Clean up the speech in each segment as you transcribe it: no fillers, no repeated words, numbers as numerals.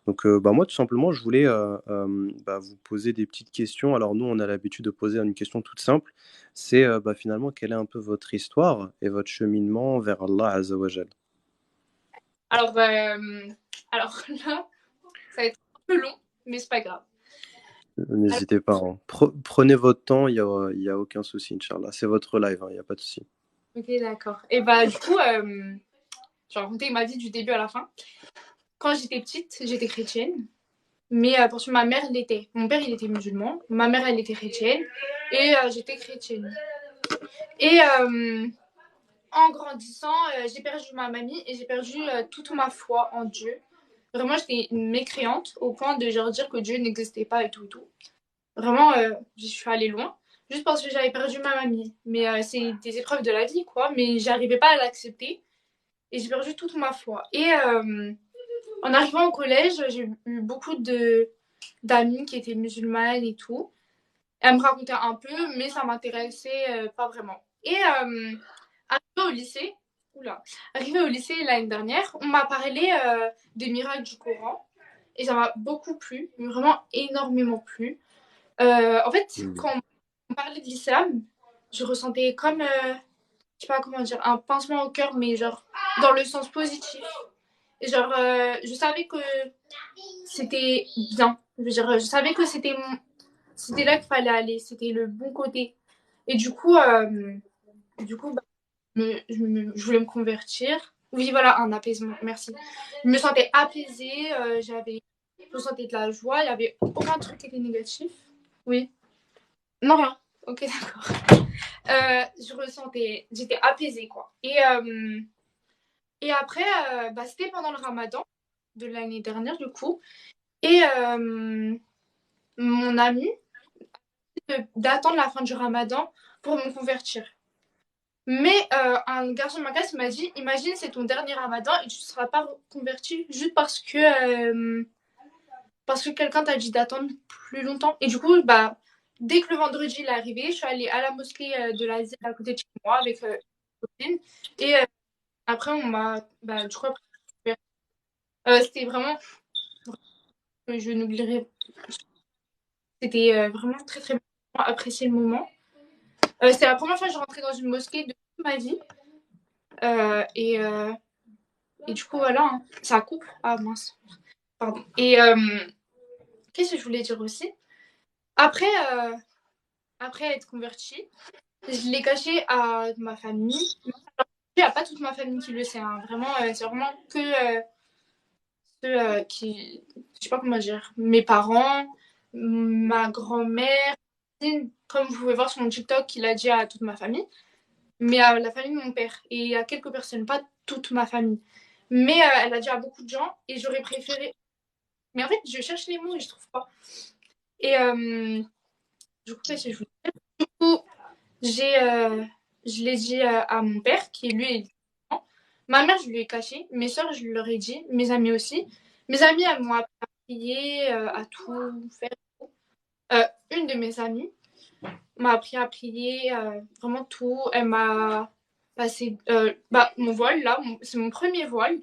Donc, bah, moi, tout simplement, je voulais bah, vous poser des petites questions. Alors, nous, on a l'habitude de poser une question toute simple. C'est bah, finalement, quelle est un peu votre histoire et votre cheminement vers Allah Azzawajal? Alors, alors là, ça va être un peu long, mais c'est pas grave. Alors, N'hésitez pas, hein. Prenez votre temps, il y a aucun souci, Inch'Allah. C'est votre live, il n'y a pas de souci. ok, d'accord. Et bah, du coup, je vais raconter ma vie du début à la fin. Quand j'étais petite, j'étais chrétienne. Mais attention, ma mère l'était. Mon père, il était musulman. Ma mère, elle était chrétienne. Et j'étais chrétienne. Et en grandissant, j'ai perdu ma mamie et j'ai perdu toute ma foi en Dieu. Vraiment, j'étais une mécréante au point de genre dire que Dieu n'existait pas et tout et tout. Vraiment, je suis allée loin. Juste parce que j'avais perdu ma mamie. Mais c'est des épreuves de la vie, quoi. Mais j'arrivais pas à l'accepter. Et j'ai perdu toute ma foi. Et en arrivant au collège, j'ai eu beaucoup d'amis qui étaient musulmanes et tout. Elle me racontait un peu, mais ça m'intéressait pas vraiment. Et arrivé au lycée, oula, arrivé au lycée l'année dernière, on m'a parlé des miracles du Coran. Et ça m'a beaucoup plu, vraiment énormément plu. En fait, Hmm. quand on parlait de l'islam, je ressentais comme, je sais pas comment dire, un pincement au cœur, mais genre dans le sens positif. Et genre, je savais que c'était bien. Je veux dire, je savais que c'était là qu'il fallait aller, c'était le bon côté. Et du coup bah, je voulais me convertir. Oui, voilà, un apaisement, merci. Je me sentais apaisée, je ressentais de la joie, il n'y avait aucun truc qui était négatif. Oui. Non, rien. Ok, d'accord. J'étais apaisée, quoi. Et après, bah, c'était pendant le ramadan de l'année dernière, du coup. Et mon ami d'attendre la fin du ramadan pour me convertir. Mais un garçon de ma classe m'a dit, imagine, c'est ton dernier ramadan et tu ne seras pas converti juste parce que quelqu'un t'a dit d'attendre plus longtemps. Et du coup, bah, dès que le vendredi est arrivé, je suis allée à la mosquée de la ville à côté de chez moi avec une copine. Et après, on m'a, bah, du coup, c'était vraiment, je n'oublierai, c'était vraiment très très bien, apprécié le moment. C'était la première fois que je rentrais dans une mosquée de toute ma vie. Euh, et, euh, et du coup, voilà, hein, ça coupe. Ah mince, pardon. Et qu'est-ce que je voulais dire aussi? Après, après être convertie, je l'ai caché à ma famille. Il n'y a pas toute ma famille qui le sait, hein. Vraiment, c'est vraiment que ceux qui, je sais pas comment dire, mes parents, ma grand-mère, comme vous pouvez voir sur mon TikTok, il a dit à toute ma famille, mais à la famille de mon père et à quelques personnes, pas toute ma famille. Mais elle a dit à beaucoup de gens et j'aurais préféré. Mais en fait, je cherche les mots et je trouve pas. Et du coup, qu'est-ce que je voulais dire? Du coup, j'ai, je l'ai dit à mon père, qui lui est musulman. Ma mère, je lui ai caché. Mes soeurs, je leur ai dit. Mes amis aussi. Mes amis, elles m'ont appris à prier, à tout faire. Euh, une de mes amies m'a appris à prier, vraiment tout. Elle m'a passé bah, mon voile, là. C'est mon premier voile.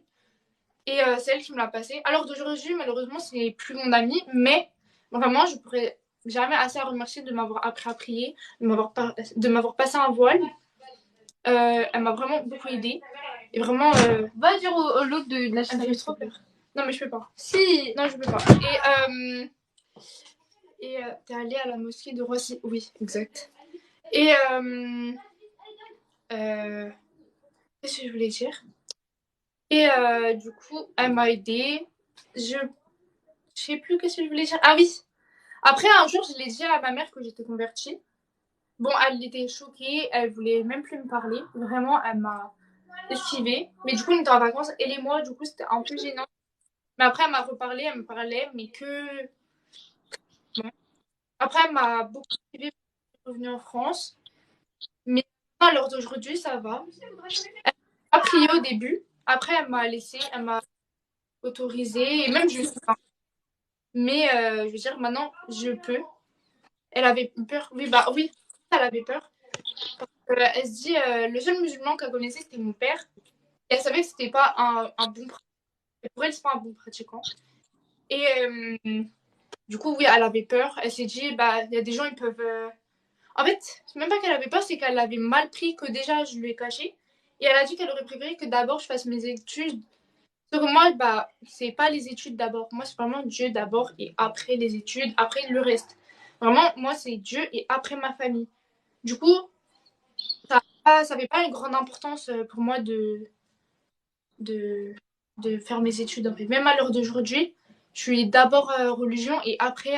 Et c'est elle qui me l'a passé. Alors d'aujourd'hui, malheureusement, c'est plus mon amie. Mais vraiment, je pourrais jamais assez à remercier de m'avoir appris à prier, de m'avoir passé un voile. Elle m'a vraiment beaucoup aidée. Et vraiment. Va dire au l'autre de lâcher la trop peur. Non, mais je peux pas. Si. Non, je peux pas. Et t'es allée à la mosquée de Roissy. Oui, exact. Et euh, qu'est-ce que je voulais dire? Et du coup, elle m'a aidée. Je sais plus qu'est-ce que je voulais dire. Ah oui. Après, un jour, je l'ai dit à ma mère que j'étais convertie. Bon, elle était choquée. Elle voulait même plus me parler. Vraiment, elle m'a esquivée. Mais du coup, on était en vacances, elle et moi. Du coup, c'était un peu gênant. Mais après, elle m'a reparlé. Elle me parlait, mais que. Bon. Après, elle m'a beaucoup esquivée. Je suis revenue en France. Mais à l'heure d'aujourd'hui, ça va. Elle m'a prié au début. Après, elle m'a laissé. Elle m'a autorisée. Et même, je suis pas. Mais je veux dire, maintenant, je peux. Elle avait peur. Oui, bah oui, elle avait peur. Elle se dit, le seul musulman qu'elle connaissait, c'était mon père. Et elle savait que c'était pas un bon pratiquant. Pour elle, c'est pas un bon pratiquant. Et du coup, oui, elle avait peur. Elle s'est dit, bah, il y a des gens, ils peuvent. En fait, c'est même pas qu'elle avait peur, c'est qu'elle avait mal pris que déjà je lui ai caché. Et elle a dit qu'elle aurait préféré que d'abord je fasse mes études. Sauf que moi, bah, c'est pas les études d'abord. Moi, c'est vraiment Dieu d'abord et après les études, après le reste. Vraiment, moi, c'est Dieu et après ma famille. Du coup, ça n'avait pas une grande importance pour moi de, de faire mes études. En fait. Même à l'heure d'aujourd'hui, je suis d'abord religion et après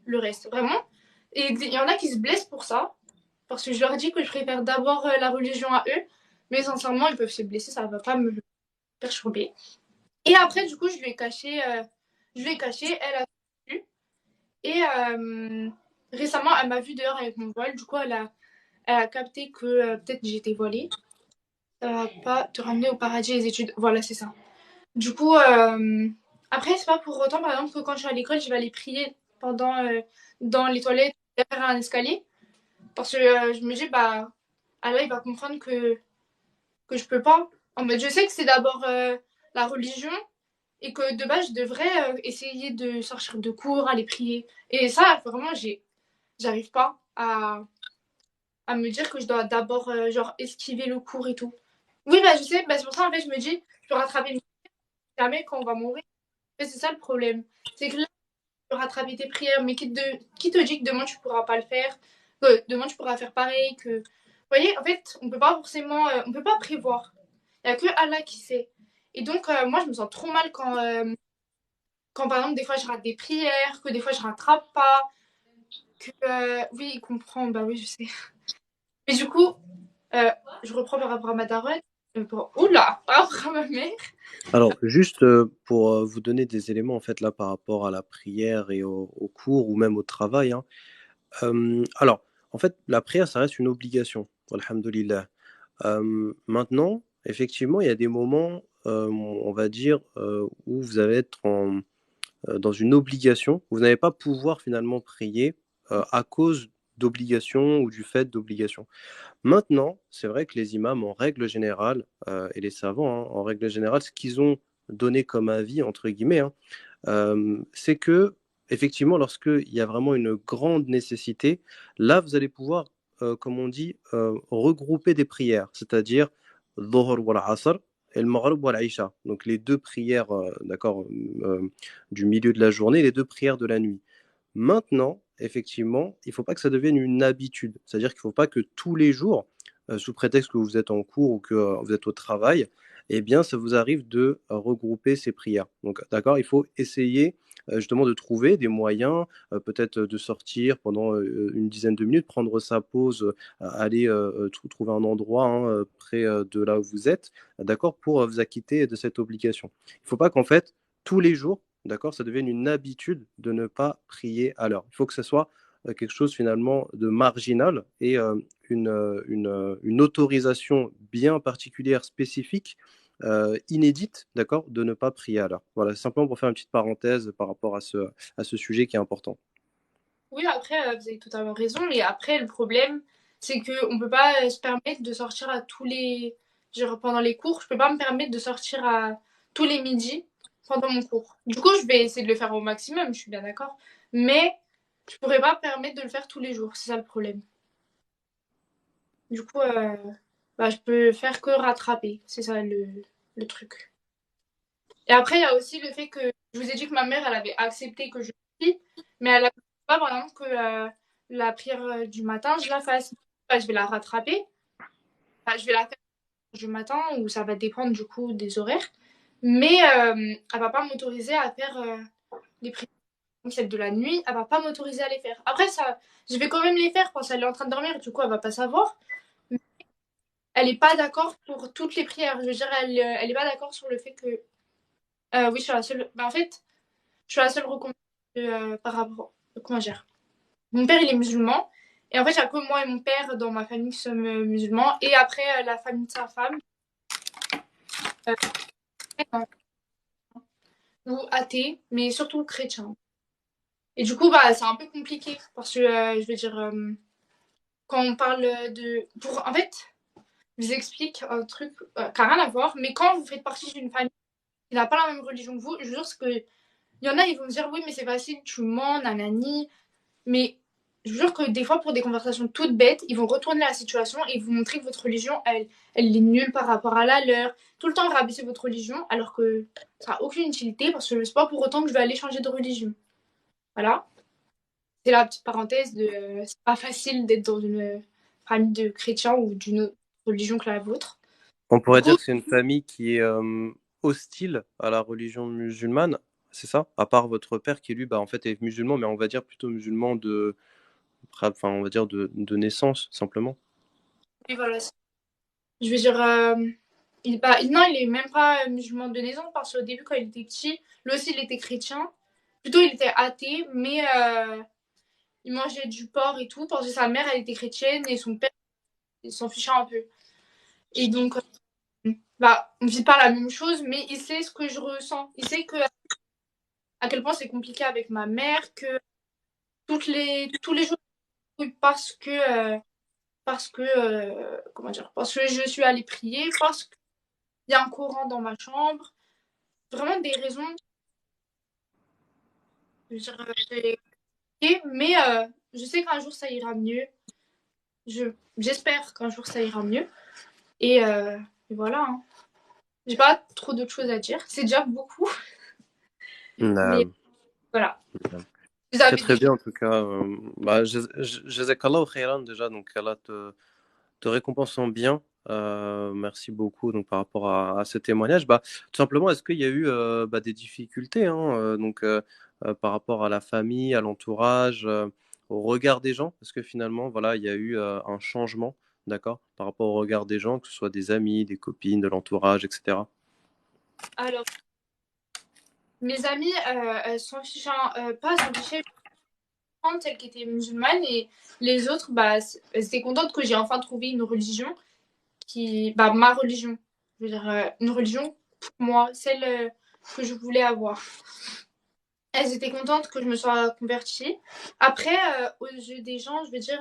le reste. Vraiment. Et il y en a qui se blessent pour ça. Parce que je leur dis que je préfère d'abord la religion à eux. Mais sincèrement, ils peuvent se blesser, ça ne va pas me perturber. Et après, du coup, je lui ai caché, elle a vu. Et récemment, elle m'a vu dehors avec mon voile. Du coup, elle a capté que peut-être j'étais voilée. Ça va pas te ramener au paradis les études. Voilà, c'est ça. Du coup, après, c'est pas pour autant, par exemple, que quand je suis à l'école, je vais aller prier pendant, dans les toilettes derrière un escalier. Parce que je me dis, bah, Allah, il va comprendre que je peux pas. En fait, je sais que c'est d'abord la religion et que de base, je devrais essayer de sortir de cours, aller prier. Et ça, vraiment, j'arrive pas à me dire que je dois d'abord, genre, esquiver le cours et tout. Oui, bah, je sais, bah, c'est pour ça, en fait, je me dis, je peux rattraper mes jamais quand on va mourir. Mais c'est ça le problème. C'est que là, tu peux rattraper tes prières, mais qui te dit que demain, tu pourras pas le faire, que demain, tu pourras faire pareil, que... Vous voyez, en fait, on peut pas forcément... on peut pas prévoir. Il y a que Allah qui sait. Et donc, moi, je me sens trop mal quand, par exemple, des fois, je rate des prières, que des fois, je rattrape pas, que... oui, il comprend, bah oui, je sais. Mais du coup, euh, je reprends par rapport à ma daronne. Oula, par rapport à ma mère. Alors, juste pour vous donner des éléments en fait là par rapport à la prière et au cours ou même au travail, hein. Alors, en fait, la prière, ça reste une obligation. Alhamdulillah. Maintenant, effectivement, il y a des moments, on va dire, où vous allez être dans une obligation. Vous n'allez pas pouvoir finalement prier à cause d'obligation ou du fait d'obligation. Maintenant, c'est vrai que les imams, en règle générale, et les savants, hein, en règle générale, ce qu'ils ont donné comme avis, entre guillemets, hein, c'est que, effectivement, lorsqu'il y a vraiment une grande nécessité, là, vous allez pouvoir, comme on dit, regrouper des prières, c'est-à-dire Dhuhr wal Asr et le Maghrib wal Isha. Donc les deux prières, d'accord, du milieu de la journée, les deux prières de la nuit. Maintenant, effectivement, il ne faut pas que ça devienne une habitude. C'est-à-dire qu'il ne faut pas que tous les jours, sous prétexte que vous êtes en cours ou que vous êtes au travail, eh bien, ça vous arrive de regrouper ces prières. Donc, d'accord, il faut essayer justement de trouver des moyens, peut-être de sortir pendant une dizaine de minutes, prendre sa pause, aller trouver un endroit hein, près de là où vous êtes, d'accord, pour vous acquitter de cette obligation. Il ne faut pas qu'en fait, tous les jours, d'accord, ça devienne une habitude de ne pas prier à l'heure. Il faut que ce soit quelque chose finalement de marginal et une autorisation bien particulière, spécifique, inédite, d'accord, de ne pas prier à l'heure. Voilà, simplement pour faire une petite parenthèse par rapport à ce sujet qui est important. Oui, après, vous avez totalement raison. Mais après, le problème, c'est qu'on ne peut pas se permettre de sortir à tous les... Genre, pendant les cours, je peux pas me permettre de sortir à tous les midis pendant mon cours. Du coup, je vais essayer de le faire au maximum, je suis bien d'accord. Mais je pourrais pas me permettre de le faire tous les jours. C'est ça le problème. Du coup, bah, je peux faire que rattraper. C'est ça le truc. Et après, il y a aussi le fait que je vous ai dit que ma mère, elle avait accepté que je prie, mais elle a pas, par exemple, que la prière du matin, je la fasse. Enfin, je vais la rattraper. Enfin, je vais la faire du matin, ou ça va dépendre du coup des horaires. Mais elle va pas m'autoriser à faire les prières. Donc, celle de la nuit, elle va pas m'autoriser à les faire. Après, ça, je vais quand même les faire quand elle est en train de dormir, du coup, elle va pas savoir. Elle est pas d'accord pour toutes les prières. Je veux dire, elle est pas d'accord sur le fait que. Oui, je suis la seule. Bah, en fait, je suis la seule recommandée par rapport. Comment dire? Mon père, il est musulman. Et en fait, il n'y a que moi et mon père dans ma famille qui sommes musulmans. Et après, la famille de sa femme, euh, ou athée, mais surtout chrétien. Et du coup, bah, c'est un peu compliqué. Parce que, je veux dire, quand on parle de. En fait, je vous explique un truc qui n'a rien à voir. Mais quand vous faites partie d'une famille qui n'a pas la même religion que vous, je vous jure que Il y en a, ils vont me dire, oui, mais c'est facile, tu mens, nanani. Mais je jure que des fois, pour des conversations toutes bêtes, ils vont retourner la situation et vous montrer que votre religion, elle est nulle par rapport à la leur. Tout le temps rabaisser votre religion, alors que ça n'a aucune utilité, parce que c'est pas pour autant que je vais aller changer de religion. Voilà. C'est la petite parenthèse de c'est pas facile d'être dans une famille de chrétiens ou d'une autre religion que la vôtre. On Du pourrait coup, dire que c'est une famille qui est hostile à la religion musulmane, c'est ça? À part votre père qui, lui, bah, en fait, est musulman, mais on va dire plutôt musulman enfin, on va dire de naissance, simplement. et voilà. Je veux dire, non, il est même pas musulman de naissance parce qu'au début, quand il était petit, lui aussi, il était chrétien. Plutôt, il était athée, mais il mangeait du porc et tout parce que sa mère, elle était chrétienne et son père, il s'en fichait un peu. Et donc, bah, on vit pas la même chose, mais il sait ce que je ressens. Il sait que à quel point c'est compliqué avec ma mère, que tous les jours, parce que comment dire, parce que je suis allée prier, parce qu'il y a un Coran dans ma chambre. Vraiment des raisons, je veux dire, mais je sais qu'un jour ça ira mieux. J'espère qu'un jour ça ira mieux. Et, et voilà. Hein. J'ai pas trop d'autres choses à dire. C'est déjà beaucoup. Mais Euh, voilà. Vous Très avez très des bien en tout cas. Bah, Jazakallah khairan déjà, donc Allah te récompensant bien. Merci beaucoup donc par rapport à ce témoignage. Bah, tout simplement, est-ce qu'il y a eu bah, des difficultés hein, par rapport à la famille, à l'entourage, au regard des gens? Est-ce que finalement, voilà, il y a eu un changement, d'accord, par rapport au regard des gens, que ce soit des amis, des copines, de l'entourage, etc. Alors, mes amies, elles s'en fichaient, pas s'en fichaient, celle qui était musulmane, et les autres, bah, elles étaient contentes que j'ai enfin trouvé une religion bah, ma religion. Je veux dire, une religion pour moi, celle que je voulais avoir. Elles étaient contentes que je me sois convertie. Après, aux yeux des gens, je veux dire,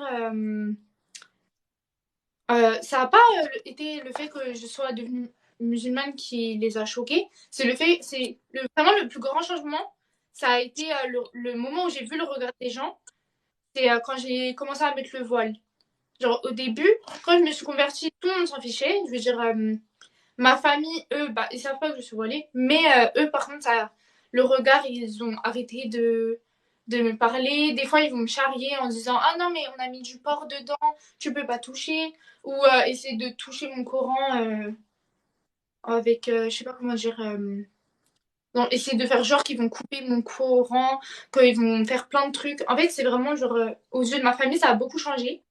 ça n'a pas été le fait que je sois devenue musulmane qui les a choqués. Vraiment le plus grand changement, ça a été le moment où j'ai vu le regard des gens. C'est quand j'ai commencé à mettre le voile. Genre au début, quand je me suis convertie, tout le monde s'en fichait. Je veux dire, ma famille, eux, bah, ils savent pas que je suis voilée. Mais eux, par contre, le regard, ils ont arrêté de me parler. Des fois, ils vont me charrier en disant ah non, mais on a mis du porc dedans, tu peux pas toucher. Ou essayer de toucher mon Coran avec, je sais pas comment dire. Non, essayer de faire genre qu'ils vont couper mon Coran, qu'ils vont faire plein de trucs. En fait, c'est vraiment genre, aux yeux de ma famille, ça a beaucoup changé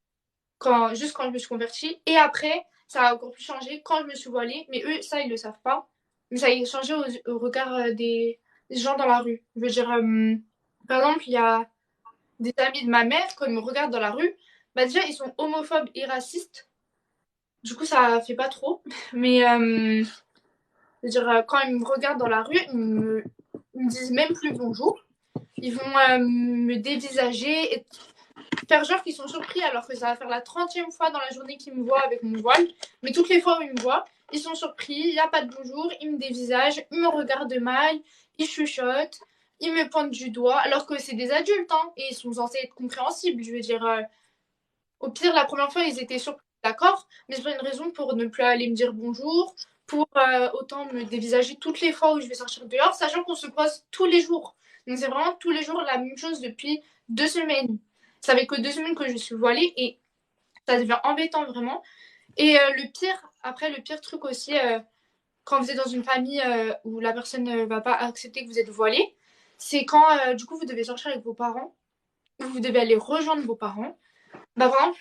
juste quand je me suis convertie. Et après, ça a encore plus changé quand je me suis voilée. Mais eux, ça, ils le savent pas. Mais ça a changé au regard des gens dans la rue. Je veux dire, par exemple, il y a des amis de ma mère, quand ils me regardent dans la rue, bah déjà, ils sont homophobes et racistes. Du coup, ça fait pas trop. Mais je veux dire, quand ils me regardent dans la rue, ils me disent même plus bonjour. Ils vont me dévisager et faire genre qu'ils sont surpris alors que ça va faire la 30e fois dans la journée qu'ils me voient avec mon voile. Mais toutes les fois où ils me voient, ils sont surpris, il n'y a pas de bonjour, ils me dévisagent, ils me regardent mal, ils chuchotent, ils me pointent du doigt alors que c'est des adultes hein, et ils sont censés être compréhensibles. Je veux dire, au pire, la première fois, ils étaient surpris, d'accord, mais c'est pas une raison pour ne plus aller me dire bonjour, pour autant me dévisager toutes les fois où je vais sortir dehors, sachant qu'on se croise tous les jours. Donc c'est vraiment tous les jours la même chose depuis 2 semaines. Ça fait que 2 semaines que je suis voilée et ça devient embêtant vraiment. Et après le pire truc aussi, quand vous êtes dans une famille où la personne ne va pas accepter que vous êtes voilé, c'est quand du coup vous devez sortir avec vos parents ou vous devez aller rejoindre vos parents. Bah, par exemple,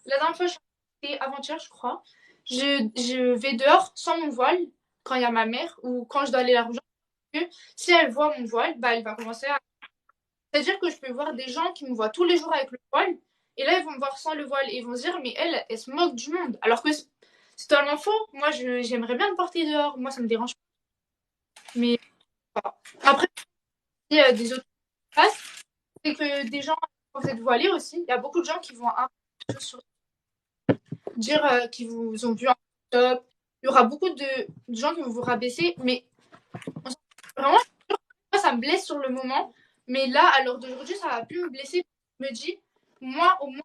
la dernière fois, c'était avant-hier, je crois. Je vais dehors sans mon voile quand il y a ma mère ou quand je dois aller la rejoindre. Si elle voit mon voile, bah, elle va commencer à. C'est-à-dire que je peux voir des gens qui me voient tous les jours avec le voile et là, ils vont me voir sans le voile et ils vont se dire, mais elle se moque du monde. Alors que c'est totalement faux. Moi, j'aimerais bien le porter dehors. Moi, ça me dérange pas. Mais voilà. Après, il y a des autres places, c'est que des gens, quand vous êtes voilés aussi, il y a beaucoup de gens qui vont un peu sur dire qu'ils vous ont vu en top. Il y aura beaucoup de gens qui vont vous rabaisser, mais vraiment, ça ça me blesse sur le moment, mais là, à l'heure d'aujourd'hui, ça va plus me blesser. Je me dis, moi, au moins,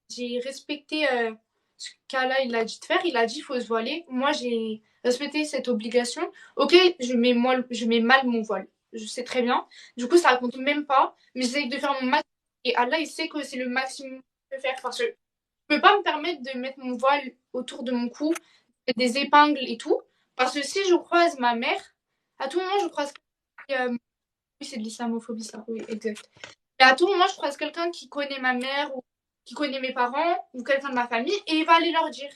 j'ai respecté ce qu'Allah il a dit de faire. Il a dit, il faut se voiler. Moi, j'ai respecté cette obligation. Ok, je mets mal mon voile. Je sais très bien. Du coup, ça compte même pas. Mais j'essaie de faire mon maximum. Et Allah, il sait que c'est le maximum que je peux faire. Parce que je peux pas me permettre de mettre mon voile autour de mon cou, des épingles et tout. Parce que si je croise ma mère, à tout moment, je croise. Oui, c'est de l'islamophobie, ça. Oui, exact. Et à tout moment, je croise quelqu'un qui connaît ma mère ou qui connaît mes parents ou quelqu'un de ma famille et il va aller leur dire.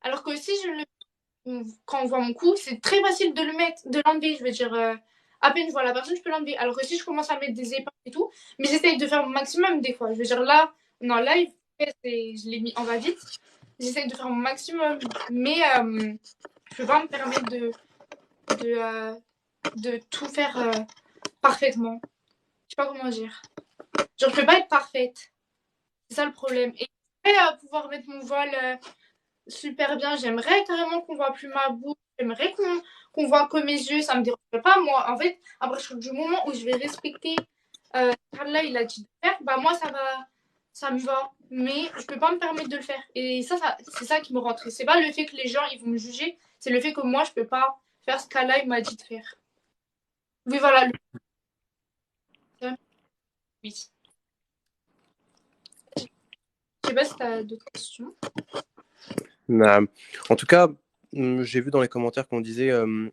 Alors que si je le quand on voit mon cou, c'est très facile de le mettre, de l'enlever. Je veux dire, à peine je vois la personne, je peux l'enlever. Alors que si je commence à mettre des épingles et tout, mais j'essaye de faire mon maximum des fois. Je veux dire, là, on est en live, je l'ai mis en va-vite. J'essaye de faire mon maximum, mais je peux pas me permettre de tout faire parfaitement. Je sais pas comment dire. Genre, je peux pas être parfaite. C'est ça le problème. Et j'aimerais pouvoir mettre mon voile super bien. J'aimerais carrément qu'on voit plus ma bouche. J'aimerais qu'on voit que mes yeux. Ça me dérange pas. Moi, en fait, à partir du moment où je vais respecter Allah, il a dit de faire, bah moi, ça me va. Mais je peux pas me permettre de le faire. Et ça c'est ça qui me rend triste. C'est pas le fait que les gens, ils vont me juger. C'est le fait que moi, je peux pas faire ce qu'Allah, il m'a dit de faire. Oui, voilà. Oui. Je sais pas si t'as d'autres questions. En tout cas, j'ai vu dans les commentaires qu'on disait euh,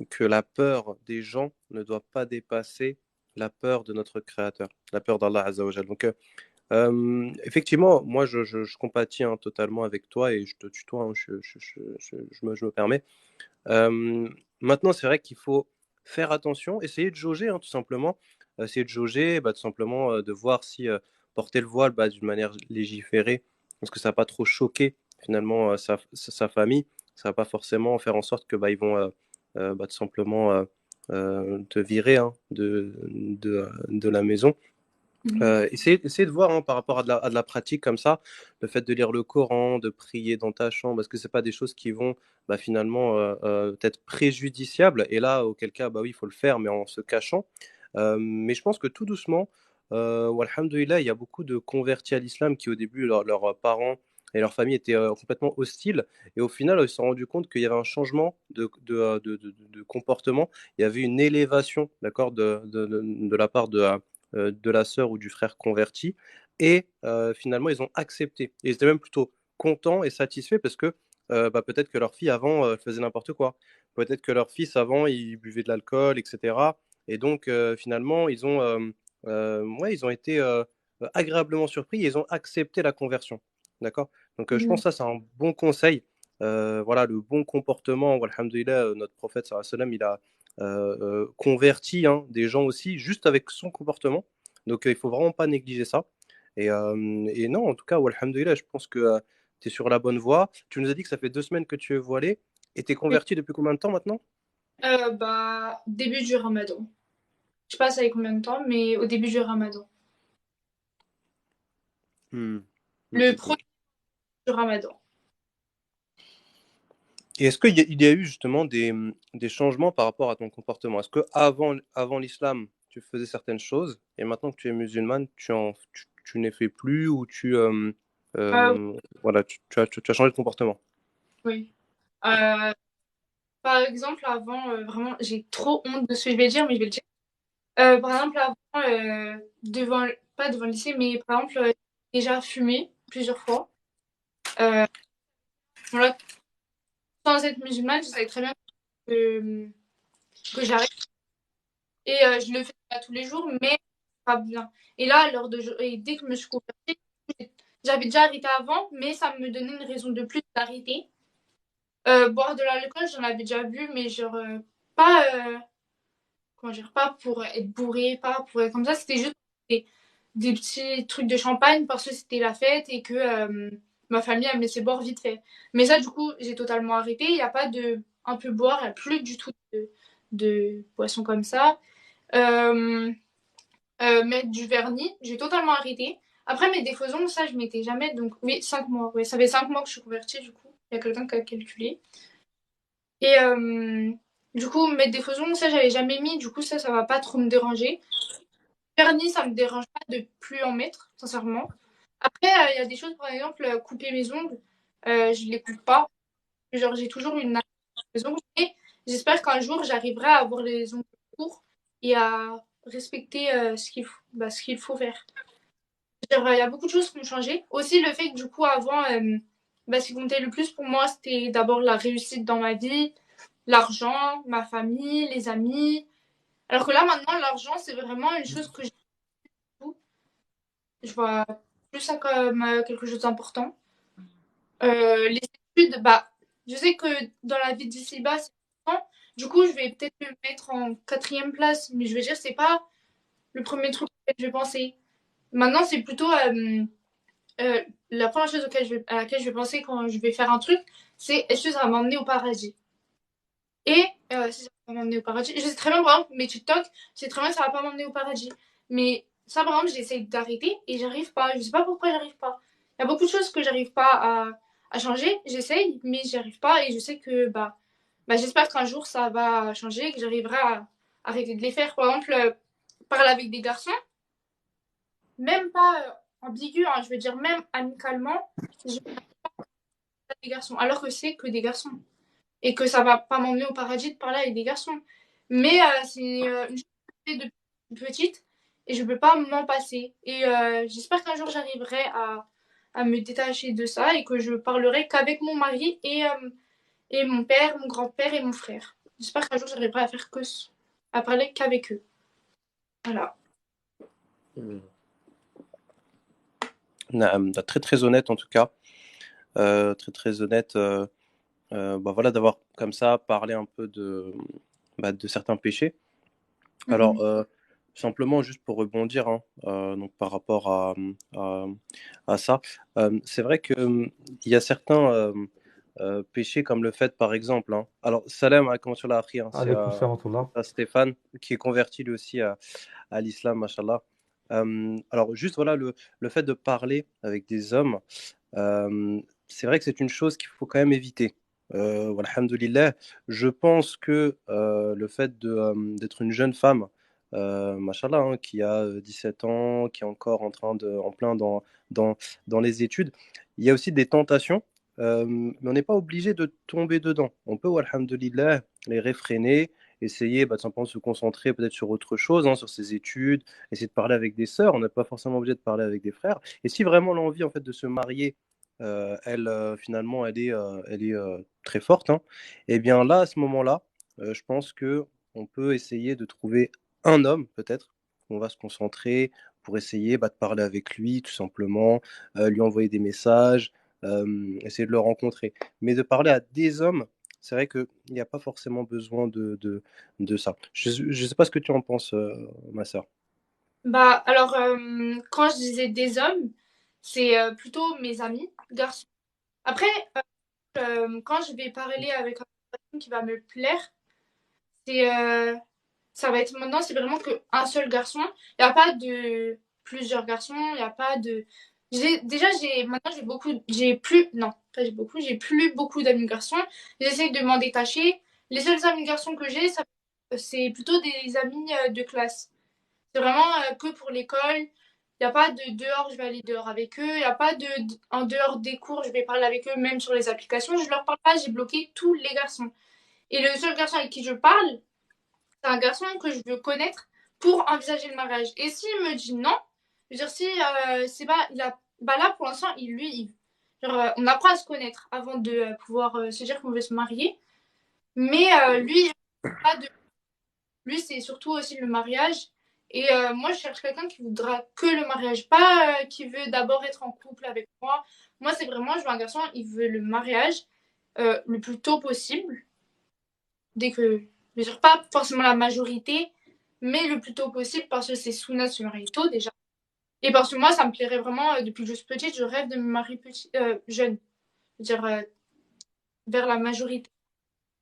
que la peur des gens ne doit pas dépasser la peur de notre Créateur, la peur d'Allah Azzawajal. Donc, effectivement, moi, je compatis totalement avec toi et je te tutoie, je me permets. Maintenant, c'est vrai qu'il faut faire attention, essayer de jauger, tout simplement. Essayer de jauger, tout simplement de voir si porter le voile d'une manière légiférée, parce que ça va pas trop choquer finalement sa famille, ça va pas forcément faire en sorte que ils vont tout simplement te virer de la maison. Essayez de voir par rapport à de la pratique comme ça, le fait de lire le Coran, de prier dans ta chambre, parce que c'est pas des choses qui vont finalement être préjudiciables. Et là, auquel cas, oui, il faut le faire, mais en se cachant. Mais je pense que tout doucement, alhamdoulilah, il y a beaucoup de convertis à l'islam qui au début, leurs parents et leur famille étaient complètement hostiles. Et au final, ils se sont rendus compte qu'il y avait un changement de comportement. Il y avait une élévation, d'accord, de la part de la sœur ou du frère converti. Et finalement, ils ont accepté. Et ils étaient même plutôt contents et satisfaits parce que peut-être que leur fille avant faisait n'importe quoi. Peut-être que leur fils avant, il buvait de l'alcool, etc. Et donc, finalement, ils ont été agréablement surpris et ils ont accepté la conversion. D'accord. Donc, je pense que ça, c'est un bon conseil. Voilà, le bon comportement. Alhamdulillah, notre prophète, sallallahu alayhi wa sallam, il a converti des gens aussi juste avec son comportement. Donc il faut vraiment pas négliger ça. Et non, en tout cas, alhamdoulilah, je pense que tu es sur la bonne voie. Tu nous as dit que ça fait 2 semaines que tu es voilé et tu es converti depuis combien de temps maintenant? Début du Ramadan. Je sais pas ça fait combien de temps, mais au début du Ramadan. Hmm. Le premier du Ramadan. Et est-ce il y a eu justement des changements par rapport à ton comportement? Est-ce que avant l'islam, tu faisais certaines choses et maintenant que tu es musulmane, tu n'es fait plus ou voilà, tu as changé de comportement? Oui. Euh, Par exemple, avant, vraiment, j'ai trop honte de ce que je vais dire, mais je vais le dire. Par exemple, avant, pas devant le lycée, mais par exemple, j'ai déjà fumé plusieurs fois. Voilà, sans être musulmane, je savais très bien que j'arrête. Et je le fais pas tous les jours, mais pas bien. Et là, et dès que je me suis convertie, j'avais déjà arrêté avant, mais ça me donnait une raison de plus d'arrêter. Boire de l'alcool, j'en avais déjà bu, mais genre, pas, comment dire, pas pour être bourré, pas pour être comme ça, c'était juste des petits trucs de champagne parce que c'était la fête et que ma famille elle me laissait boire vite fait. Mais ça, du coup, j'ai totalement arrêté. Il n'y a pas de un peu boire, il n'y a plus du tout de boissons comme ça. Euh, Mettre du vernis, j'ai totalement arrêté. Après, mes défaisons, ça, je m'étais jamais. Donc, oui, 5 mois. Ouais, ça fait 5 mois que je suis convertie, du coup. Il y a quelqu'un qui a calculé. Et Du coup, mettre des faux ongles, ça, j'avais jamais mis. Du coup, ça va pas trop me déranger. Vernis, ça me dérange pas de plus en mettre, sincèrement. Après, il y a des choses, par exemple, couper mes ongles, je les coupe pas. Genre, j'ai toujours une les ongles, mais j'espère qu'un jour, j'arriverai à avoir les ongles courts et à respecter ce qu'il faut faire. Genre, il y a beaucoup de choses qui ont changé. Aussi, le fait que, du coup, avant, ce qui comptait le plus pour moi, c'était d'abord la réussite dans ma vie, l'argent, ma famille, les amis. Alors que là, maintenant, l'argent, c'est vraiment une chose que je vois plus ça comme quelque chose d'important. Les études, je sais que dans la vie d'ici-bas, c'est important. Du coup, je vais peut-être me mettre en quatrième place, mais je veux dire, c'est pas le premier truc auquel je vais penser. Maintenant, c'est plutôt la première chose à laquelle je vais penser quand je vais faire un truc, c'est est-ce que ça va m'emmener au paradis? Et si ça va m'emmener au paradis, je sais très bien, par exemple, mes TikTok, je sais très bien que ça va pas m'emmener au paradis. Mais ça, par exemple, j'essaie d'arrêter et j'arrive pas. Je sais pas pourquoi j'arrive pas. Il y a beaucoup de choses que j'arrive pas à changer. J'essaye, mais j'y arrive pas. Et je sais que j'espère qu'un jour ça va changer, que j'arriverai à arrêter de les faire. Par exemple, parler avec des garçons, même pas ambigu, hein, je veux dire même amicalement, je parle avec des garçons, alors que c'est que des garçons. Et que ça va pas m'emmener au paradis de parler avec des garçons. Mais c'est une chose que je fais depuis petite et je peux pas m'en passer. Et j'espère qu'un jour j'arriverai à me détacher de ça et que je parlerai qu'avec mon mari et mon père, mon grand-père et mon frère. J'espère qu'un jour j'arriverai à faire à parler qu'avec eux. Voilà. Très très honnête en tout cas. Très très honnête. Voilà, d'avoir comme ça parlé un peu de certains péchés. Alors, Mhm. simplement juste pour rebondir, hein, donc par rapport à, à ça, c'est vrai que il y a certains péchés comme le fait, par exemple, hein, alors salam alaikum wa rahmatullah, hein, c'est Alaykoum salam wa rahmatullah. à Stéphane qui est converti lui aussi à l'islam, machallah. Alors juste voilà le fait de parler avec des hommes, c'est vrai que c'est une chose qu'il faut quand même éviter. Alhamdoulilah, je pense que le fait d'être une jeune femme, machallah, hein, qui a 17 ans, qui est encore en plein dans, dans les études, il y a aussi des tentations, mais on n'est pas obligé de tomber dedans. On peut, alhamdoulilah, les réfréner, essayer tout simplement de se concentrer peut-être sur autre chose, hein, sur ses études, essayer de parler avec des sœurs. On n'est pas forcément obligé de parler avec des frères. Et si vraiment l'envie en fait de se marier, finalement, elle est très forte, hein, et bien là, à ce moment-là, je pense que on peut essayer de trouver un homme, peut-être, on va se concentrer pour essayer de parler avec lui, tout simplement, lui envoyer des messages, essayer de le rencontrer. Mais de parler à des hommes, c'est vrai qu'il n'y a pas forcément besoin de ça. Je ne sais pas ce que tu en penses, ma sœur. Alors, quand je disais des hommes, c'est plutôt mes amis, garçons. Après, quand je vais parler avec un personne qui va me plaire, c'est ça va être maintenant, c'est vraiment qu'un seul garçon. Il n'y a pas de plusieurs garçons, il n'y a pas de. Maintenant, j'ai plus, non, pas j'ai beaucoup, j'ai plus beaucoup d'amis garçons. J'essaie de m'en détacher. Les seuls amis garçons que j'ai, c'est plutôt des amis de classe. C'est vraiment que pour l'école. Il n'y a pas de dehors, je vais aller dehors avec eux. Il n'y a pas en dehors des cours, je vais parler avec eux, même sur les applications. Je leur parle pas, j'ai bloqué tous les garçons. Et le seul garçon avec qui je parle, c'est un garçon que je veux connaître pour envisager le mariage. Et s'il me dit non, je veux dire, si c'est pas, là pour l'instant, on apprend à se connaître avant de pouvoir se dire qu'on veut se marier. Mais lui, pas de, lui, c'est surtout aussi le mariage. Et moi, je cherche quelqu'un qui voudra que le mariage, pas qui veut d'abord être en couple avec moi. Moi, c'est vraiment, je veux un garçon, il veut le mariage le plus tôt possible, dès que, je veux dire, pas forcément la majorité, mais le plus tôt possible parce que c'est Souna se marie tôt déjà. Et parce que moi, ça me plairait vraiment, depuis que je suis petite, je rêve de me marier jeune, je veux dire, vers la majorité.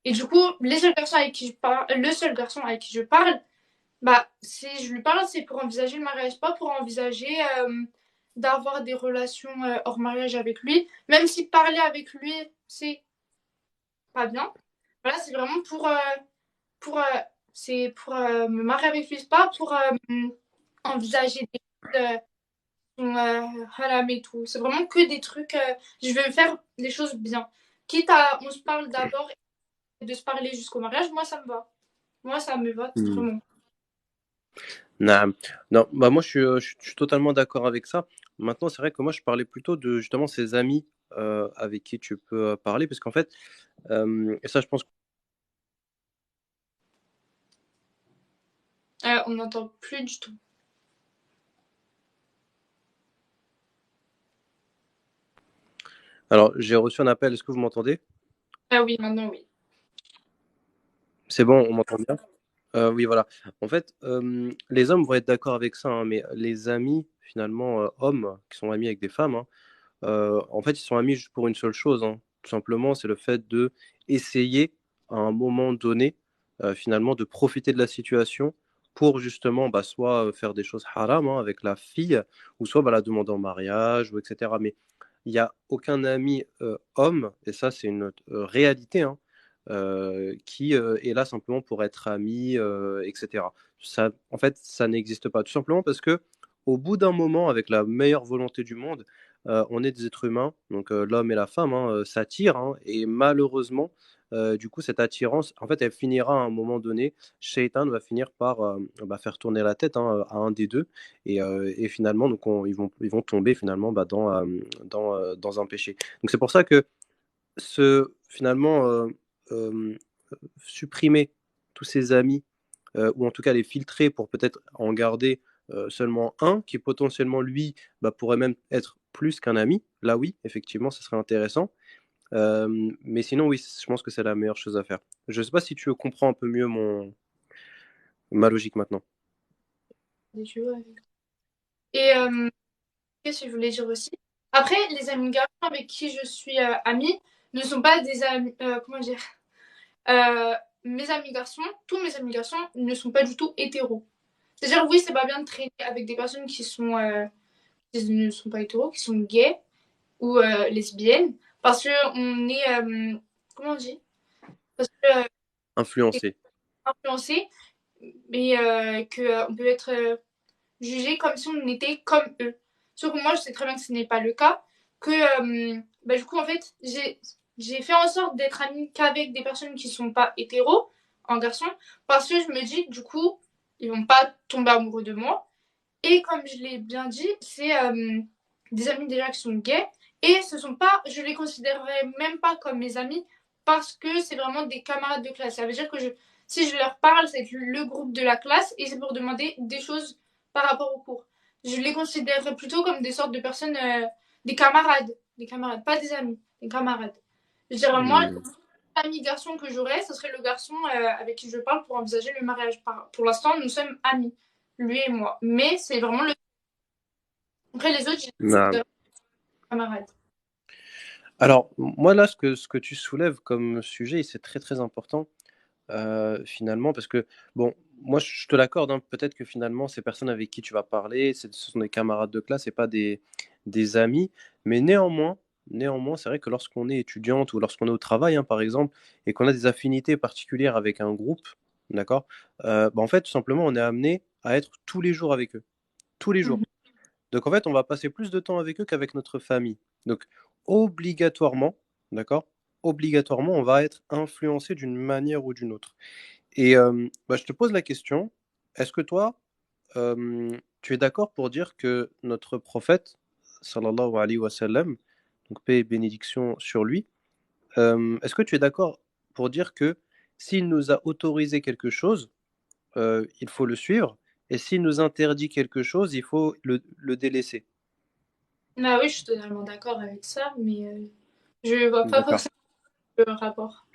Et du coup, les seuls garçons avec qui je parle, le seul garçon avec qui je parle, si je lui parle, c'est pour envisager le mariage, pas pour envisager d'avoir des relations hors mariage avec lui. Même si parler avec lui, c'est pas bien. Voilà, c'est vraiment pour c'est pour me marier avec lui, c'est pas pour envisager des choses haram et tout. C'est vraiment que des trucs. Je veux faire des choses bien. Quitte à on se parle d'abord et de se parler jusqu'au mariage, moi ça me va. Moi ça me va Hmm. vraiment. Naam. Non, bah moi je suis totalement d'accord avec ça. Maintenant, c'est vrai que moi je parlais plutôt de justement ces amis avec qui tu peux parler, parce qu'en fait, et ça je pense. On n'entend plus du tout. Alors, j'ai reçu un appel, est-ce que vous m'entendez? Ah oui, maintenant oui. C'est bon, on m'entend bien? Oui, voilà. En fait, les hommes vont être d'accord avec ça, hein, mais les amis, finalement, hommes, qui sont amis avec des femmes, hein, en fait, ils sont amis juste pour une seule chose, hein. Tout simplement, c'est le fait de essayer, à un moment donné, finalement, de profiter de la situation pour justement, bah, soit faire des choses haram, hein, avec la fille, ou soit bah, la demander en mariage, ou etc. Mais il n'y a aucun ami homme, et ça, c'est une réalité, hein, qui est là simplement pour être ami, etc. Ça, en fait, ça n'existe pas. Tout simplement parce que, au bout d'un moment, avec la meilleure volonté du monde, on est des êtres humains, donc l'homme et la femme hein, s'attirent, hein, et malheureusement, du coup, cette attirance, en fait, elle finira à un moment donné, Shaitan va finir par bah, faire tourner la tête hein, à un des deux, et finalement, donc ils vont tomber finalement bah, dans un péché. Donc c'est pour ça que finalement, euh, supprimer tous ces amis, ou en tout cas les filtrer pour peut-être en garder seulement un qui potentiellement lui bah, pourrait même être plus qu'un ami. Là oui, effectivement, ce serait intéressant. Mais sinon oui, je pense que c'est la meilleure chose à faire. Je ne sais pas si tu comprends un peu mieux ma logique maintenant. Et qu'est-ce que je voulais dire aussi? Après, les amis garçons avec qui je suis amie ne sont pas des amis. Comment dire? Euh, Mes amis garçons, tous mes amis garçons ne sont pas du tout hétéros. C'est-à-dire, oui, c'est pas bien de traîner avec des personnes qui ne sont pas hétéros, qui sont gays ou lesbiennes, parce que on est, comment on dit? Parce que c'est Influencé. influencé, mais que on peut être jugé comme si on était comme eux. Sauf que moi, je sais très bien que ce n'est pas le cas, que bah, du coup, en fait, j'ai fait en sorte d'être amie qu'avec des personnes qui sont pas hétéros, en garçon, parce que je me dis que du coup, ils vont pas tomber amoureux de moi. Et comme je l'ai bien dit, c'est des amis déjà qui sont gays, et ce sont pas, je les considérerais même pas comme mes amis, parce que c'est vraiment des camarades de classe. Ça veut dire que si je leur parle, c'est le groupe de la classe, et c'est pour demander des choses par rapport au cours. Je les considérerais plutôt comme des sortes de personnes, des camarades, pas des amis, des camarades. Je dirais, moi, Hmm. l'ami garçon que j'aurais, ce serait le garçon avec qui je parle pour envisager le mariage. Pour l'instant, nous sommes amis, lui et moi. Mais c'est vraiment le. Après, les autres, je les Non. considère comme camarades. Alors, moi là, ce que tu soulèves comme sujet, c'est très très important. Finalement, parce que, bon, moi je te l'accorde, hein, peut-être que finalement, ces personnes avec qui tu vas parler, ce sont des camarades de classe et pas des amis, mais néanmoins, c'est vrai que lorsqu'on est étudiante ou lorsqu'on est au travail, hein, par exemple, et qu'on a des affinités particulières avec un groupe, d'accord, bah, en fait, tout simplement, on est amené à être tous les jours avec eux, tous les jours. Mhm. Donc en fait, on va passer plus de temps avec eux qu'avec notre famille. Donc obligatoirement, d'accord, obligatoirement, on va être influencé d'une manière ou d'une autre. Et bah, je te pose la question, est-ce que toi, tu es d'accord pour dire que notre prophète, sallallahu alayhi wa sallam, donc paix et bénédiction sur lui, est-ce que tu es d'accord pour dire que s'il nous a autorisé quelque chose, il faut le suivre, et s'il nous interdit quelque chose, il faut le délaisser? Ah oui, je suis totalement d'accord avec ça, mais je vois pas D'accord. forcément le rapport.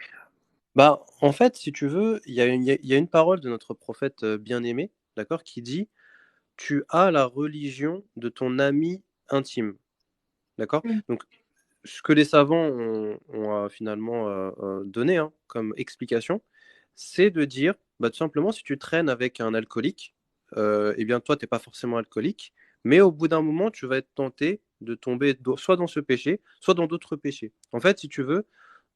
Bah, en fait, si tu veux, il y a une parole de notre prophète bien-aimé, d'accord, qui dit tu as la religion de ton ami intime. D'accord? Mhm. Donc, ce que les savants ont, finalement donné hein, comme explication, c'est de dire, bah, tout simplement, si tu traînes avec un alcoolique, eh bien, toi, tu n'es pas forcément alcoolique, mais au bout d'un moment, tu vas être tenté de tomber soit dans ce péché, soit dans d'autres péchés. En fait, si tu veux,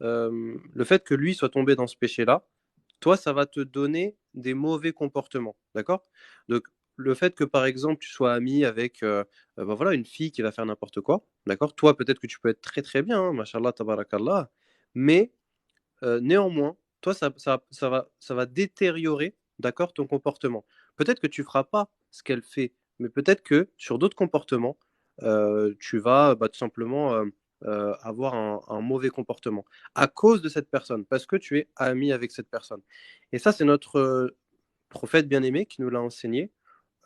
le fait que lui soit tombé dans ce péché-là, toi, ça va te donner des mauvais comportements, d'accord? Donc, le fait que, par exemple, tu sois ami avec bah voilà, une fille qui va faire n'importe quoi, d'accord? Toi, peut-être que tu peux être très très bien, hein, mashallah, tabarakallah, mais néanmoins, toi, ça va détériorer, d'accord, ton comportement. Peut-être que tu feras pas ce qu'elle fait, mais peut-être que sur d'autres comportements, tu vas bah, tout simplement avoir un mauvais comportement à cause de cette personne, parce que tu es ami avec cette personne. Et ça, c'est notre prophète bien-aimé qui nous l'a enseigné.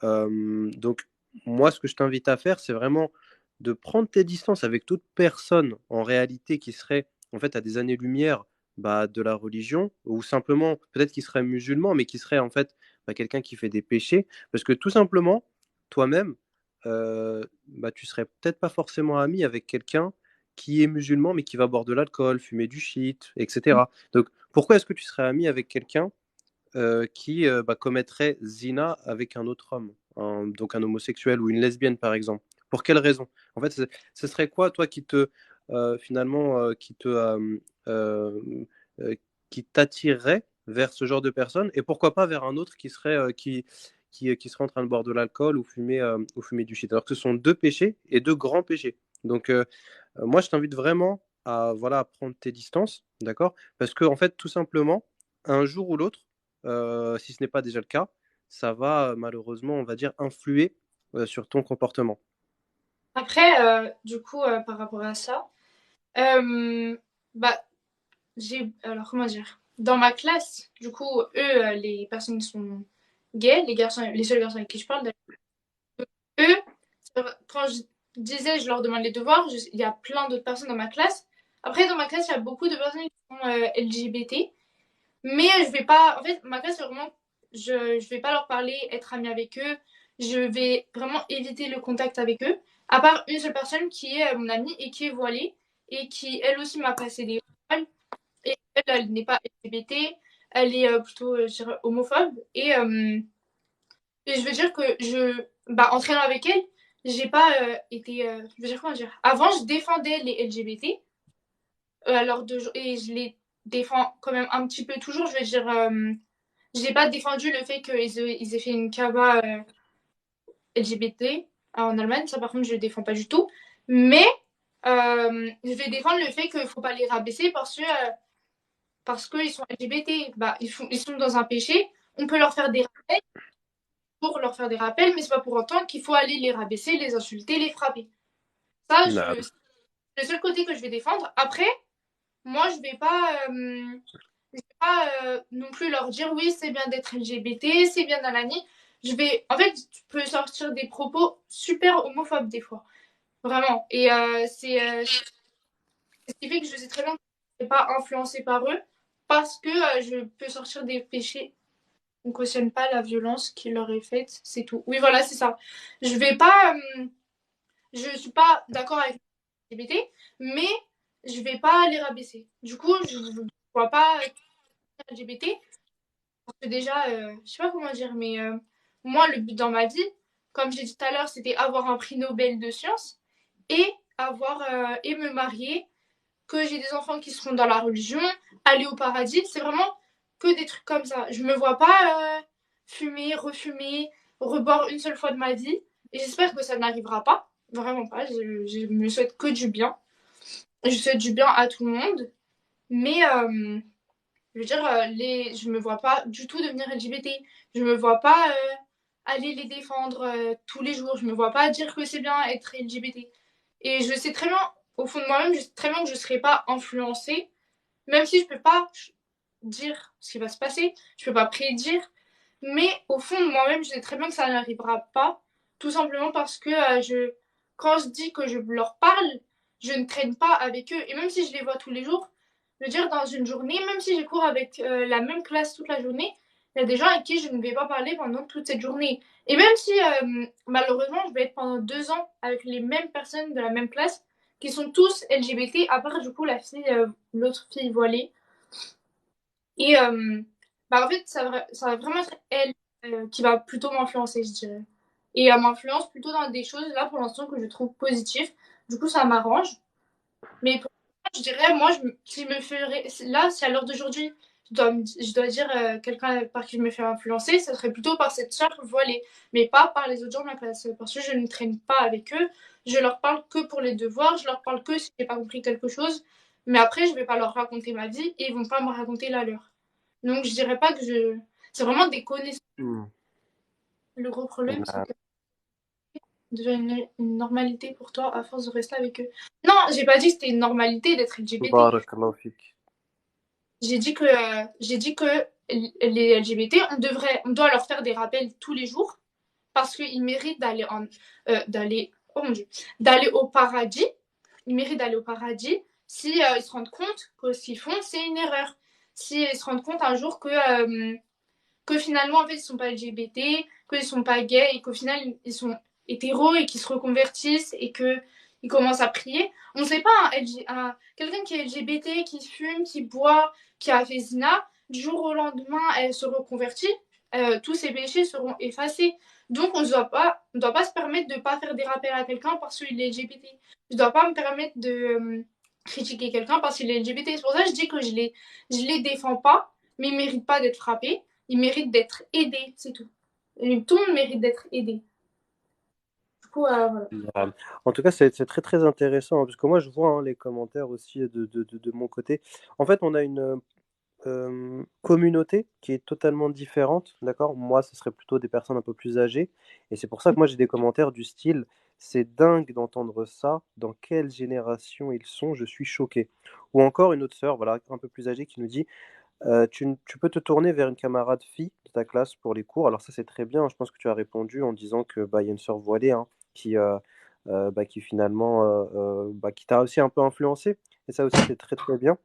Donc, moi, ce que je t'invite à faire, c'est vraiment de prendre tes distances avec toute personne en réalité qui serait en fait à des années-lumière bah, de la religion, ou simplement peut-être qui serait musulman, mais qui serait en fait bah, quelqu'un qui fait des péchés, parce que tout simplement, toi-même, bah, tu serais peut-être pas forcément ami avec quelqu'un qui est musulman, mais qui va boire de l'alcool, fumer du shit, etc. Donc, pourquoi est-ce que tu serais ami avec quelqu'un qui bah, commettrait zina avec un autre homme, donc un homosexuel ou une lesbienne par exemple. Pour quelle raison? En fait, ce serait quoi, toi, qui te finalement euh, euh, qui t'attirerait vers ce genre de personne et pourquoi pas vers un autre qui serait qui serait en train de boire de l'alcool ou fumer du shit, alors que ce sont deux péchés et deux grands péchés. Donc moi, je t'invite vraiment à voilà à prendre tes distances, d'accord? Parce que en fait, tout simplement, un jour ou l'autre si ce n'est pas déjà le cas, ça va malheureusement, on va dire, influer sur ton comportement. Après, du coup, par rapport à ça, bah, alors comment dire? Dans ma classe, du coup, eux, les personnes qui sont gays, les garçons, les seuls garçons avec qui je parle, eux, quand je disais, je leur demande les devoirs, il y a plein d'autres personnes dans ma classe. Après, dans ma classe, il y a beaucoup de personnes qui sont LGBT, mais je vais pas. En fait, ma classe, c'est vraiment. Je vais pas leur parler, être amie avec eux. Je vais vraiment éviter le contact avec eux. À part une seule personne qui est mon amie et qui est voilée et qui, elle aussi, m'a passé des voiles. Et elle, elle n'est pas LGBT, elle est plutôt, je dirais, homophobe. Et je veux dire que bah, en traînant avec elle, j'ai pas été. Je veux dire, comment dire? Avant, je défendais les LGBT. Et je les défends quand même un petit peu toujours. Je veux dire, je n'ai pas défendu le fait qu'ils aient fait une cava LGBT en Allemagne. Ça, par contre, je ne le défends pas du tout. Mais je vais défendre le fait qu'il ne faut pas les rabaisser parce qu'ils sont LGBT. Bah, ils sont dans un péché. On peut leur faire des rappels pour leur faire des rappels, mais c'est pas pour autant qu'il faut aller les rabaisser, les insulter, les frapper. Ça, Nah. c'est le seul côté que je vais défendre. Après, moi, je vais pas non plus leur dire oui, c'est bien d'être LGBT, c'est bien d'Alani. En fait, tu peux sortir des propos super homophobes des fois, vraiment. Et c'est ce qui fait que je sais très bien que je ne suis pas influencée par eux parce que je peux sortir des péchés. On ne cautionne pas la violence qui leur est faite, c'est tout. Oui, voilà, c'est ça. Je vais pas, je suis pas d'accord avec les LGBT, mais je vais pas les rabaisser. Du coup, je ne vois pas LGBT. Parce que déjà, je sais pas comment dire, mais moi, le but dans ma vie, comme j'ai dit tout à l'heure, c'était avoir un prix Nobel de sciences et et me marier, que j'ai des enfants qui seront dans la religion, aller au paradis. C'est vraiment que des trucs comme ça. Je me vois pas fumer, refumer, reboire une seule fois de ma vie. Et j'espère que ça n'arrivera pas. Vraiment pas. Je me souhaite que du bien. Je souhaite du bien à tout le monde. Mais je veux dire, je me vois pas du tout devenir LGBT. Je me vois pas aller les défendre tous les jours. Je me vois pas dire que c'est bien être LGBT. Et je sais très bien, au fond de moi-même, je sais très bien que je serai pas influencée, même si je peux pas dire ce qui va se passer, je peux pas prédire. Mais au fond de moi-même, je sais très bien que ça n'arrivera pas, tout simplement parce que quand je dis que je leur parle, je ne traîne pas avec eux. Et même si je les vois tous les jours, je veux dire, dans une journée, même si je cours avec la même classe toute la journée, il y a des gens avec qui je ne vais pas parler pendant toute cette journée. Et même si malheureusement, je vais être pendant 2 ans avec les mêmes personnes de la même classe, qui sont tous LGBT, à part du coup l'autre fille voilée. Et bah, en fait, ça va vraiment être elle qui va plutôt m'influencer, je dirais. Et elle m'influence plutôt dans des choses, là, pour l'instant, que je trouve positives. Du coup, ça m'arrange. Mais pour moi, je dirais, moi, si je me ferais, là, c'est à l'heure d'aujourd'hui, je dois dire quelqu'un par qui je me fais influencer, ce serait plutôt par cette sœur voilée, mais pas par les autres gens de ma classe. Parce que je ne traîne pas avec eux, je leur parle que pour les devoirs, je leur parle que si j'ai pas compris quelque chose, mais après, je vais pas leur raconter ma vie et ils vont pas me raconter la leur. Donc, je dirais pas que je. C'est vraiment des connaissances. Hmm. Le gros problème, c'est Ah, que devient une normalité pour toi à force de rester avec eux. Non, j'ai pas dit que c'était une normalité d'être LGBT. barakallahu fik. J'ai dit que les LGBT, on doit leur faire des rappels tous les jours parce qu'ils méritent oh mon Dieu, d'aller au paradis. Ils méritent d'aller au paradis si ils se rendent compte que ce qu'ils font, c'est une erreur. Si ils se rendent compte un jour que finalement, en fait, ils sont pas LGBT, qu'ils sont pas gays et qu'au final, ils sont hétéros et qu'ils se reconvertissent et qu'ils commencent à prier. On ne sait pas, quelqu'un qui est LGBT, qui fume, qui boit, qui a fait zina, du jour au lendemain, elle se reconvertit, tous ses péchés seront effacés. Donc, on ne doit pas se permettre de ne pas faire des rappels à quelqu'un parce qu'il est LGBT. Je ne dois pas me permettre de critiquer quelqu'un parce qu'il est LGBT. C'est pour ça que je dis que je les défends pas, mais ils ne méritent pas d'être frappés. Ils méritent d'être aidés, c'est tout. Et tout le monde mérite d'être aidé. Du coup, voilà. Ah. En tout cas, c'est très très intéressant, hein, parce que moi je vois, hein, les commentaires aussi de mon côté. En fait, on a une communauté qui est totalement différente, d'accord? Moi, ce serait plutôt des personnes un peu plus âgées, et c'est pour ça que moi j'ai des commentaires du style, c'est dingue d'entendre ça, dans quelle génération ils sont, je suis choqué. Ou encore une autre sœur, voilà, un peu plus âgée, qui nous dit, tu peux te tourner vers une camarade fille de ta classe pour les cours. Alors ça, c'est très bien. Je pense que tu as répondu en disant que bah, il y a une sœur voilée, hein, qui finalement bah, qui t'a aussi un peu influencé. Et ça aussi, c'est très très bien.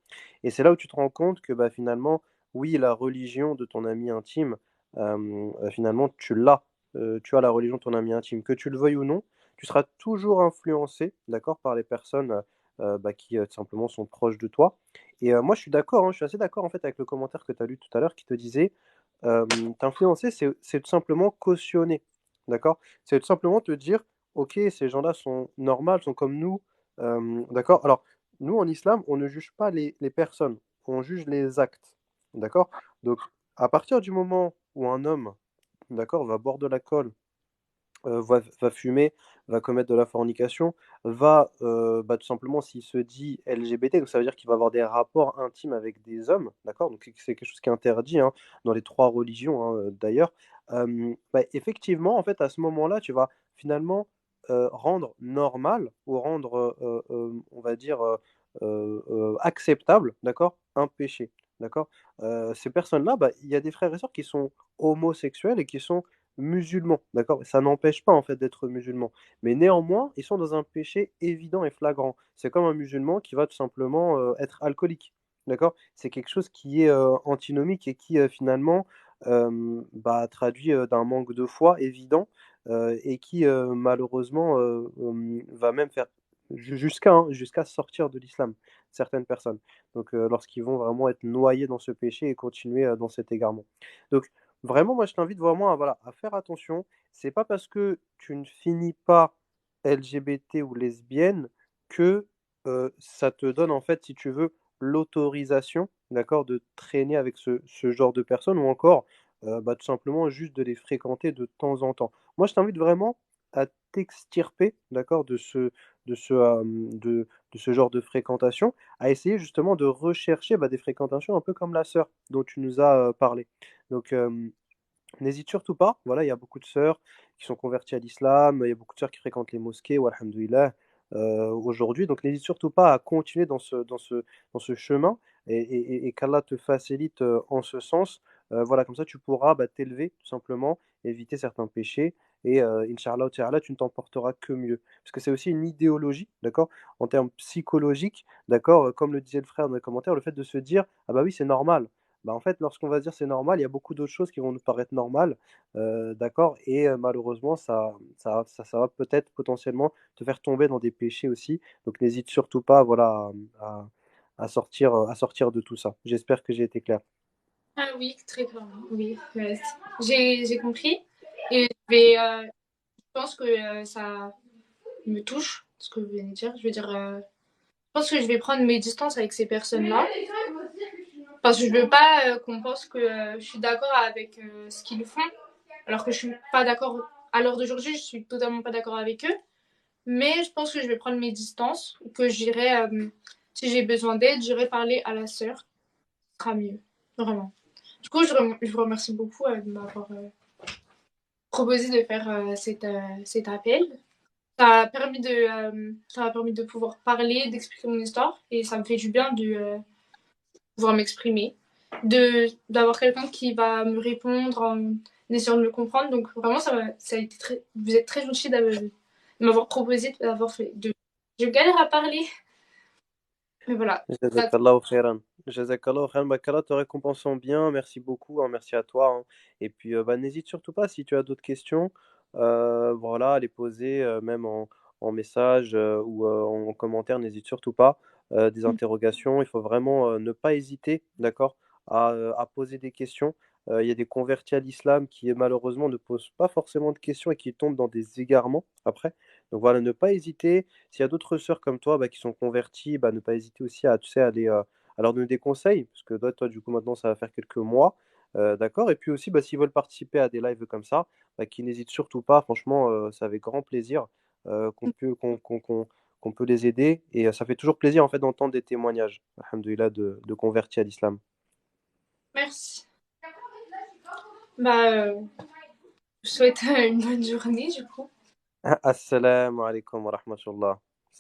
Et c'est là où tu te rends compte que bah, finalement, oui, la religion de ton ami intime, finalement, tu l'as. Tu as la religion de ton ami intime. Que tu le veuilles ou non, tu seras toujours influencé, d'accord, par les personnes bah, qui tout simplement sont proches de toi. Et moi, je suis d'accord, hein, je suis assez d'accord en fait avec le commentaire que tu as lu tout à l'heure qui te disait, t'influencer, c'est tout simplement cautionner, d'accord? C'est tout simplement te dire, ok, ces gens-là sont normaux, sont comme nous, d'accord? Alors, nous, en islam, on ne juge pas les personnes, on juge les actes, d'accord? Donc, à partir du moment où un homme, d'accord, va boire de l'alcool, va fumer, va commettre de la fornication, va, bah, tout simplement s'il se dit LGBT, donc ça veut dire qu'il va avoir des rapports intimes avec des hommes, d'accord? Donc c'est quelque chose qui est interdit, hein, dans les 3 religions, hein, d'ailleurs. Bah, effectivement, en fait, à ce moment-là, tu vas finalement, rendre normal ou rendre, on va dire, acceptable, d'accord? Un péché, d'accord? Ces personnes-là, bah, il y a des frères et sœurs qui sont homosexuels et qui sont musulmans, d'accord? Ça n'empêche pas en fait d'être musulman. Mais néanmoins, ils sont dans un péché évident et flagrant. C'est comme un musulman qui va tout simplement être alcoolique, d'accord? C'est quelque chose qui est antinomique et qui finalement bah, traduit d'un manque de foi évident et qui malheureusement va même faire jusqu'à sortir de l'islam, certaines personnes. Donc lorsqu'ils vont vraiment être noyés dans ce péché et continuer dans cet égarement. Donc vraiment, moi, je t'invite vraiment à, voilà, à faire attention. C'est pas parce que tu ne finis pas LGBT ou lesbienne que ça te donne, en fait, si tu veux, l'autorisation, d'accord, de traîner avec ce genre de personnes ou encore, bah, tout simplement, juste de les fréquenter de temps en temps. Moi, je t'invite vraiment à t'extirper, d'accord, de ce genre de fréquentation, à essayer justement de rechercher bah, des fréquentations un peu comme la sœur dont tu nous as parlé. Donc, n'hésite surtout pas. Voilà, il y a beaucoup de sœurs qui sont converties à l'islam, il y a beaucoup de sœurs qui fréquentent les mosquées, walhamdoulilah, aujourd'hui. Donc n'hésite surtout pas à continuer dans ce chemin et qu'Allah te facilite en ce sens. Voilà, comme ça tu pourras bah, t'élever tout simplement, éviter certains péchés et Inch'Allah Ta'ala, tu ne t'emporteras que mieux. Parce que c'est aussi une idéologie, d'accord, en termes psychologiques, d'accord, comme le disait le frère dans les commentaires, le fait de se dire, ah bah oui, c'est normal. Bah, en fait, lorsqu'on va se dire: «C'est normal», il y a beaucoup d'autres choses qui vont nous paraître normales, d'accord? Et malheureusement, ça va peut-être potentiellement te faire tomber dans des péchés aussi. Donc n'hésite surtout pas, voilà, à sortir de tout ça. J'espère que j'ai été clair. Ah oui, très clairement. Oui, j'ai compris. Et je pense que ça me touche, ce que vous venez de dire. Je veux dire, je pense que je vais prendre mes distances avec ces personnes-là. Parce que je veux pas qu'on pense que je suis d'accord avec ce qu'ils font, alors que je suis pas d'accord. À l'heure d'aujourd'hui, je suis totalement pas d'accord avec eux. Mais je pense que je vais prendre mes distances, que j'irai, si j'ai besoin d'aide, j'irai parler à la sœur. Ce sera mieux, vraiment. Du coup, je vous remercie beaucoup de m'avoir proposé de faire cet appel. Ça m'a permis de pouvoir parler, d'expliquer mon histoire, et ça me fait du bien de pouvoir m'exprimer, d'avoir quelqu'un qui va me répondre en essayant de me comprendre. Donc vraiment, ça a été vous êtes très gentil de m'avoir proposé d'avoir fait. Je galère à parler, mais voilà. Jazakallahu khairan. Jazakallahu khairan. Bah, qu'Allah te récompensant bien. Merci beaucoup, hein, merci à toi, hein. Et puis, bah, n'hésite surtout pas si tu as d'autres questions, voilà, à les poser même en message ou en commentaire. N'hésite surtout pas. Des interrogations, il faut vraiment ne pas hésiter, d'accord, à poser des questions. Il y a des convertis à l'islam qui malheureusement ne posent pas forcément de questions et qui tombent dans des égarements après. Donc voilà, ne pas hésiter. S'il y a d'autres sœurs comme toi bah, qui sont converties, bah, ne pas hésiter aussi à, tu sais, à leur donner des conseils, parce que toi, du coup, maintenant, ça va faire quelques mois, d'accord? Et puis aussi, bah, s'ils veulent participer à des lives comme ça, bah, qu'ils n'hésitent surtout pas. Franchement, c'est avec grand plaisir qu'on peut les aider. Et ça fait toujours plaisir, en fait, d'entendre des témoignages, alhamdoulilah, de convertis à l'islam. Merci. Bah, je vous souhaite une bonne journée du coup. Assalamu alaikum wa rahmatullah.